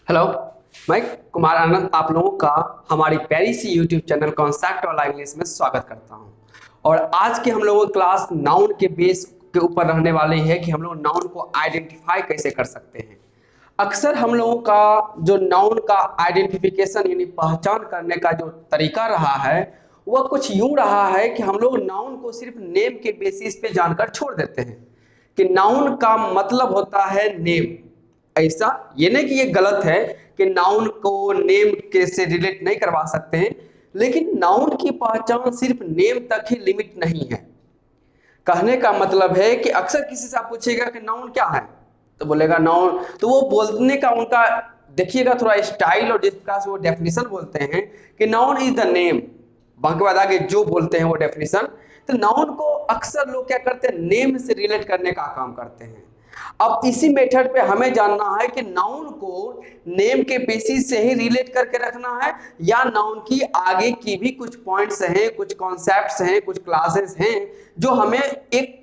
Hello, मैं कुमार आनंद आप लोगों का हमारी प्यारी सी यूट्यूब चैनल कॉन्सेप्ट वाला इंग्लिश में स्वागत करता हूं। और आज के हम लोगों की क्लास नाउन के बेस के ऊपर रहने वाली है कि हम लोग नाउन को आइडेंटिफाई कैसे कर सकते हैं। अक्सर हम लोगों का जो नाउन का आइडेंटिफिकेशन यानी पहचान करने का जो तरीका रहा है वह कुछ यूं रहा है कि हम लोग नाउन को सिर्फ नेम के बेसिस पे जानकर छोड़ देते हैं कि नाउन का मतलब होता है नेम। ऐसा ये नहीं कि ये गलत है कि नाउन को नेम के से रिलेट नहीं करवा सकते हैं, लेकिन नाउन की पहचान सिर्फ नेम तक ही लिमिट नहीं है। कहने का मतलब है कि अक्सर किसी से आप पूछिएगा कि नाउन क्या है तो बोलेगा नाउन, तो वो बोलने का उनका देखिएगा थोड़ा स्टाइल और जिस प्रकार से वो डेफिनेशन बोलते हैं कि नाउन इज द नेम, बाकी बाद आगे जो बोलते हैं वो डेफिनेशन। तो नाउन को अक्सर लोग क्या करते हैं, नेम से रिलेट करने का काम करते हैं। अब इसी मेथड पे हमें जानना है कि नाउन को नेम के बेसिस से ही रिलेट करके रखना है या नाउन की आगे की भी कुछ पॉइंट्स हैं, कुछ कॉन्सेप्ट्स हैं, कुछ क्लासेस हैं जो हमें एक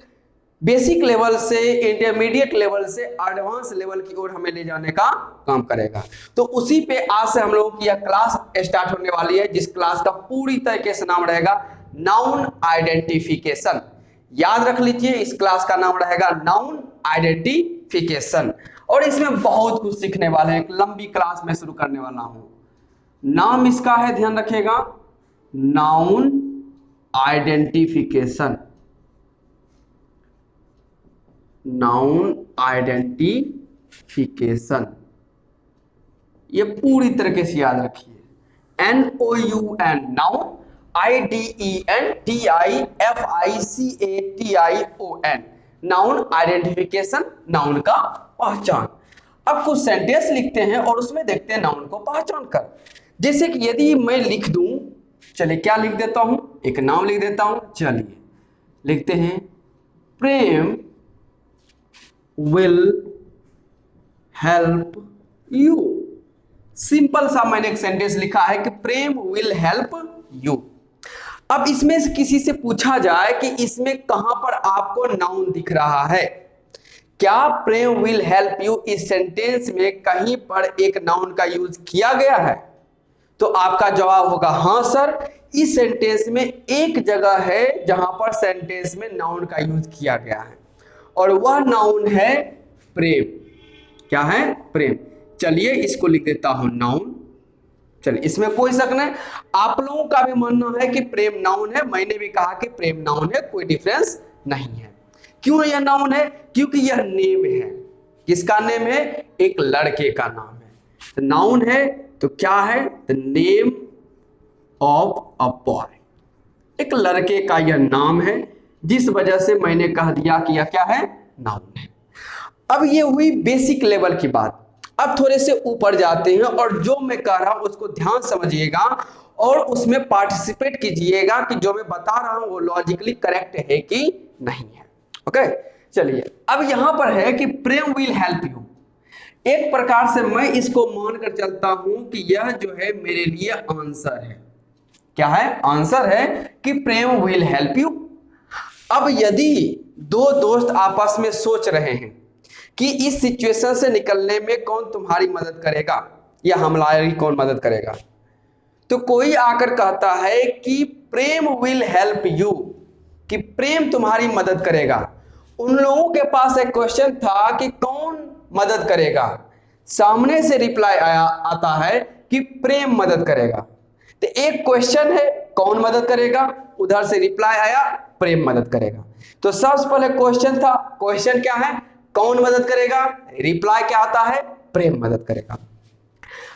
बेसिक लेवल से इंटरमीडिएट लेवल से एडवांस लेवल की ओर हमें ले जाने का काम करेगा। तो उसी पे आज से हम लोगों की यह क्लास स्टार्ट होने वाली है, जिस क्लास का पूरी तरीके से नाम रहेगा नाउन आइडेंटिफिकेशन। याद रख लीजिए, इस क्लास का नाम रहेगा नाउन आइडेंटिफिकेशन। और इसमें बहुत कुछ सीखने वाले हैं, एक लंबी क्लास में शुरू करने वाला हूं। नाम इसका है, ध्यान रखिएगा, नाउन आइडेंटिफिकेशन। नाउन आइडेंटिफिकेशन ये पूरी तरीके से याद रखिए। NOUN noun, IDENTIFICATION noun identification, noun का पहचान। अब कुछ सेंटेंस लिखते हैं और उसमें देखते हैं नाउन को पहचान कर। जैसे कि यदि मैं लिख दूं, चलिए क्या लिख देता हूं, एक नाम लिख देता हूं। चलिए लिखते हैं, प्रेम will help you। सिंपल सा मैंने एक सेंटेंस लिखा है कि प्रेम will help you। अब इसमें से किसी से पूछा जाए कि इसमें कहां पर आपको नाउन दिख रहा है, क्या प्रेम will help you इस सेंटेंस में कहीं पर एक नाउन का यूज किया गया है, तो आपका जवाब होगा हां सर। इस सेंटेंस में एक जगह है जहां पर सेंटेंस में नाउन का यूज किया गया है और वह नाउन है प्रेम। क्या है? प्रेम। चलिए इसको लिख देता हूं नाउन। चलिए इसमें कोई शक नहीं, आप लोगों का भी मानना है कि प्रेम नाउन है, मैंने भी कहा कि प्रेम नाउन है, कोई डिफरेंस नहीं है। क्यों यह नाउन है? क्योंकि यह नेम है। किसका नेम है? एक लड़के का नाम है। तो नाउन है तो क्या है? The name of a boy, एक लड़के का यह नाम है, जिस वजह से मैंने कह दिया कि यह क्या है? नाउन है। अब ये हुई बेसिक लेवल की बात। अब थोड़े से ऊपर जाते हैं और जो मैं कह रहा हूं उसको ध्यान समझिएगा और उसमें पार्टिसिपेट कीजिएगा कि जो मैं बता रहा हूं वो लॉजिकली करेक्ट है कि नहीं है। ओके, चलिए अब यहां पर है कि प्रेम विल हेल्प यू। एक प्रकार से मैं इसको मानकर चलता हूं कि यह जो है मेरे लिए आंसर है। क्या है? आंसर है कि प्रेम विल हेल्प यू। अब यदि दो दोस्त आपस में सोच रहे हैं कि इस सिचुएशन से निकलने में कौन तुम्हारी मदद करेगा या हमारी कौन मदद करेगा, तो कोई आकर कहता है कि प्रेम विल हेल्प यू, कि प्रेम तुम्हारी मदद करेगा। उन लोगों के पास एक क्वेश्चन था कि कौन मदद करेगा, सामने से रिप्लाई आया आता है कि प्रेम मदद करेगा। तो एक क्वेश्चन है कौन मदद करेगा, उधर से रिप्लाई आया प्रेम मदद करेगा। तो सबसे पहले क्वेश्चन था, क्वेश्चन क्या है? कौन मदद करेगा, रिप्लाई क्या आता है? प्रेम मदद करेगा।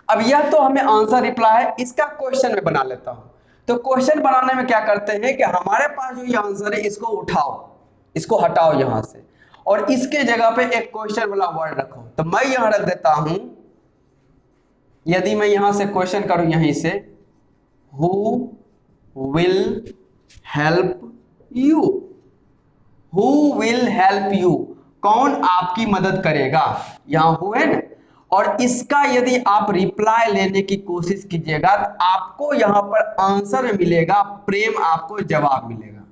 अब यह तो हमें आंसर रिप्लाई है, इसका क्वेश्चन में बना लेता हूं। तो क्वेश्चन बनाने में क्या करते हैं कि हमारे पास जो ये आंसर है इसको उठाओ, इसको हटाओ यहां से और इसके जगह पे एक क्वेश्चन वाला वर्ड रखो। तो मैं यहां रख देता हूं, यदि मैं यहां से क्वेश्चन करूं यहीं से, who will help you, who will help you, कौन आपकी मदद करेगा, यहां हु है ना। और इसका यदि आप रिप्लाई लेने की कोशिश कीजिएगा तो आपको यहां पर आंसर मिलेगा प्रेम, आपको जवाब मिलेगा।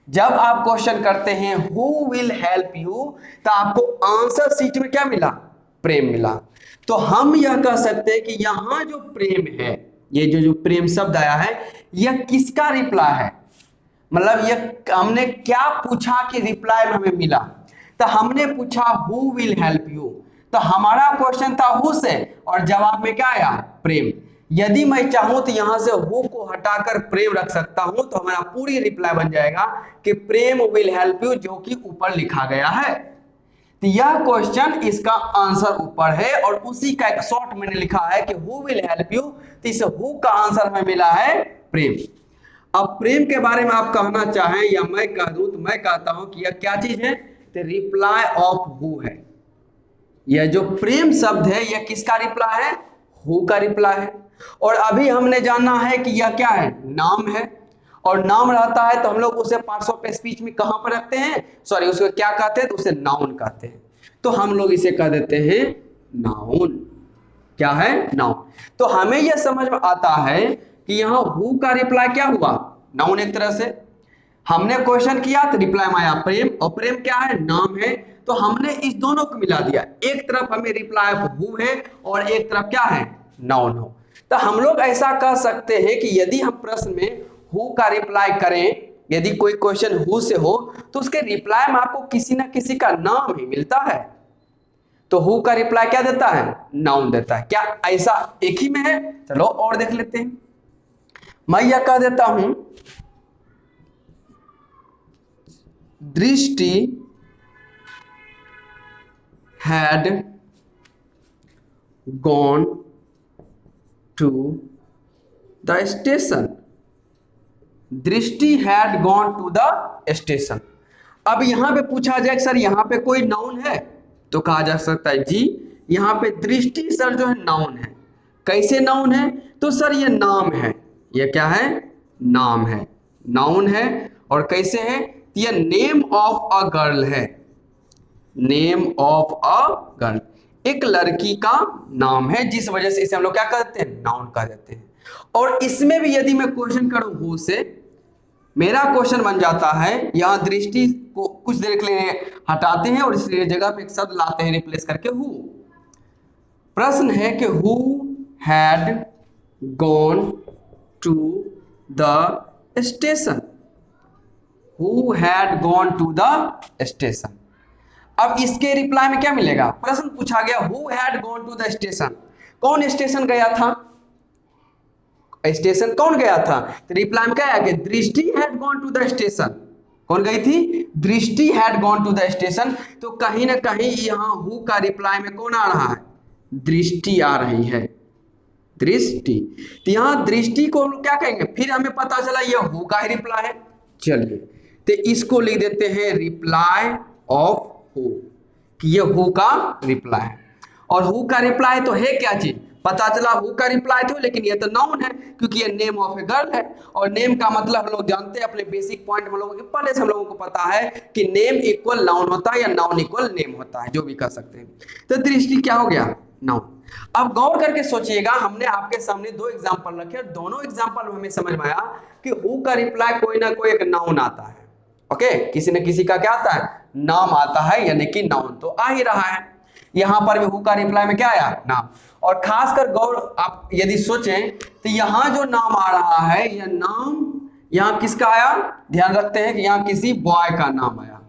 जब आप क्वेश्चन करते हैं हु विल हेल्प यू तो आपको आंसर शीट में क्या मिला? प्रेम मिला। तो हम यह कह सकते हैं कि यहाँ जो प्रेम है, ये जो प्रेम शब्द आया है, यह किसका रिप्लाई है, मतलब यह हमने क्या पूछा कि रिप्लाई में हमें मिला। तो हमने पूछा हु विल हेल्प यू, तो हमारा क्वेश्चन था हु से और जवाब में क्या आया, प्रेम। यदि मैं चाहूं तो यहां से हु को हटाकर प्रेम रख सकता हूं, तो हमारा पूरी रिप्लाई बन जाएगा कि प्रेम विल हेल्प यू, जो कि ऊपर लिखा गया है। तो यह क्वेश्चन इसका आंसर ऊपर है और उसी का एक शॉर्ट मैंने लिखा है कि हु विल हेल्प यू, तो इस हु का आंसर हमें मिला है प्रेम। अब प्रेम के बारे में आप कहना चाहें या मैं कह दूं, तो मैं कहता हूं कि यह क्या चीज है, तो रिप्लाई ऑफ हु है। यह जो प्रेम शब्द है यह किसका रिप्लाई है, हु का रिप्लाई है। और अभी हमने जाना है कि यह क्या है, नाम है, और नाम रहता है तो हम लोग उसे पार्ट्स ऑफ स्पीच में कहां पर रखते हैं, सॉरी उसको क्या कहते हैं, तो उसे नाउन कहते हैं। तो हम लोग इसे कह देते हैं नाउन। क्या है, नाउन। तो हमें यह समझ में आता है कि यहाँ हु का रिप्लाई क्या हुआ, नाउन। एक तरह से हमने क्वेश्चन किया तो रिप्लाई में आया प्रेम, और प्रेम क्या है, नाम है। तो हमने इस दोनों को मिला दिया, एक तरफ हमें रिप्लाई ऑफ हु है और एक तरफ क्या है, नाउन हो। तो हम लोग ऐसा कह सकते हैं कि यदि हम प्रश्न में हु का रिप्लाई करें, यदि कोई क्वेश्चन हु से हो, तो उसके रिप्लाई में आपको किसी ना किसी का नाम ही मिलता है। तो हु का रिप्लाई क्या देता है, नाउन देता है। क्या ऐसा एक ही में है, चलो और देख लेते हैं। मैं यह कह देता हूं दृष्टि had gone to the station। दृष्टि had gone to the station। अब यहां पे पूछा जाए सर यहां पे कोई नाउन है, तो कहा जा सकता है जी यहां पे दृष्टि सर जो है नाउन है। कैसे नाउन है, तो सर ये नाम है, ये क्या है, नाम है, नाउन है। और कैसे है, ये नेम ऑफ अ गर्ल है, नेम ऑफ अ गर्ल, एक लड़की का नाम है, जिस वजह से इसे हम लोग क्या कहते हैं, नाउन कह देते हैं। और इसमें भी यदि मैं क्वेश्चन करूं हु से, मेरा क्वेश्चन बन जाता है, यहां दृष्टि को कुछ देर के लिए हटाते हैं और इस जगह पे एक शब्द लाते हैं रिप्लेस करके हु। प्रश्न है कि who had gone to the station, who had gone to the station. अब इसके रिप्लाई में क्या मिलेगा, प्रश्न पूछा गया who had gone to the station, कौन स्टेशन गया था, स्टेशन कौन गया था, तो रिप्लाई में क्या आया कि Drishti had gone to the station. कौन गई थी, Drishti had gone to the station. तो कहीं ना कहीं यहाँ हु का रिप्लाई में कौन आ रहा है, दृष्टि आ रही है, दृष्टि। तो यहाँ दृष्टि को हम लोग क्या कहेंगे, फिर हमें पता चला यह हु का ही रिप्लाई है। चलिए तो इसको लिख देते हैं रिप्लाई ऑफ हु, कि ये हु का रिप्लाई है। और हु का रिप्लाई तो है क्या चीज, पता चला हु का रिप्लाई तो, लेकिन ये तो नाउन है क्योंकि ये नेम ऑफ ए गर्ल है। और नेम का मतलब हम लोग जानते हैं, अपने बेसिक पॉइंट हम लोगों के पहले से हम लोगों को पता है कि नेम इक्वल नाउन होता है या नाउन इक्वल नेम होता है, जो भी कह सकते हैं। तो दृष्टि क्या हो गया, नाउन। अब गौर करके सोचिएगा, हमने आपके सामने दो एग्जाम्पल रखे और दोनों एग्जाम्पल में हमें समझ में आया कि हु का रिप्लाई कोई ना कोई एक नाउन आता है। ओके, किसी न किसी का क्या आता है, नाम आता है, यानी कि नाउन तो आ ही रहा है। यहां पर भी हु का रिप्लाई में क्या आया, नाम। और खासकर गौर आप यदि सोचें तो यहां जो नाम आ रहा है, यह नाम यहां किसका आया, ध्यान रखते हैं कि यहां किसी बॉय का नाम आया।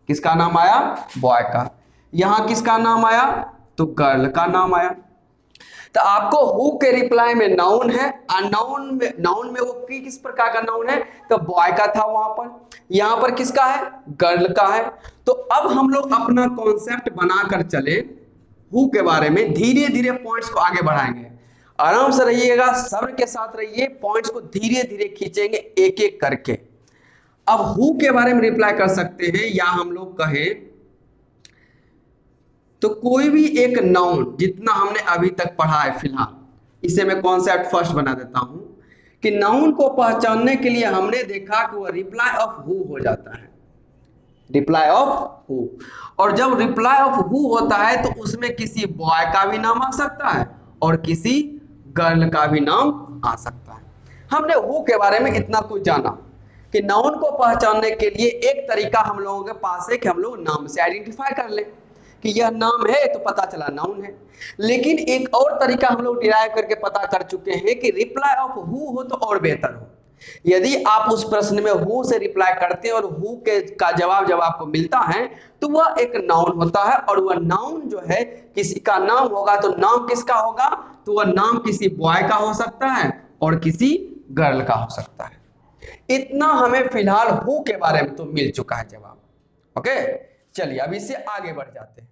किसका नाम आया, बॉय का। यहां किसका नाम आया, तो गर्ल का नाम आया। तो आपको हु के रिप्लाई में नाउन है, नाउन में वो किस प्रकार का नाउन है, तो बॉय का था वहां पर, यहां पर किसका है, गर्ल का है। तो अब हम लोग अपना कॉन्सेप्ट बनाकर चले हु के बारे में, धीरे धीरे पॉइंट्स को आगे बढ़ाएंगे। आराम से रहिएगा, सब्र के साथ रहिए, पॉइंट्स को धीरे धीरे खींचेंगे एक एक करके। अब हु के बारे में रिप्लाई कर सकते हैं, या हम लोग कहें तो कोई भी एक नाउन, जितना हमने अभी तक पढ़ा है फिलहाल, इसे मैं कॉन्सेप्ट फर्स्ट बना देता हूं कि नाउन को पहचानने के लिए हमने देखा कि वह रिप्लाई ऑफ हु हो जाता है, रिप्लाई ऑफ हु। और जब रिप्लाई ऑफ हु होता है तो उसमें किसी बॉय का भी नाम आ सकता है और किसी गर्ल का भी नाम आ सकता है। हमने हु के बारे में इतना कुछ जाना कि नाउन को पहचानने के लिए एक तरीका हम लोगों के पास है कि हम लोग नाम से आइडेंटिफाई कर लें कि यह नाम है तो पता चला नाउन है। लेकिन एक और तरीका हम लोग डिराइव करके पता कर चुके हैं कि रिप्लाई ऑफ हु हो तो और बेहतर हो। यदि आप उस प्रश्न में हु से रिप्लाई करते हैं और हु के का जवाब जब आपको मिलता है तो वह एक नाउन होता है, और वह नाउन जो है किसी का नाम होगा तो नाम किसका होगा, तो वह नाम किसी बॉय का हो सकता है और किसी गर्ल का हो सकता है। इतना हमें फिलहाल हु के बारे में तो मिल चुका है जवाब। ओके, चलिए अब इससे आगे बढ़ जाते हैं।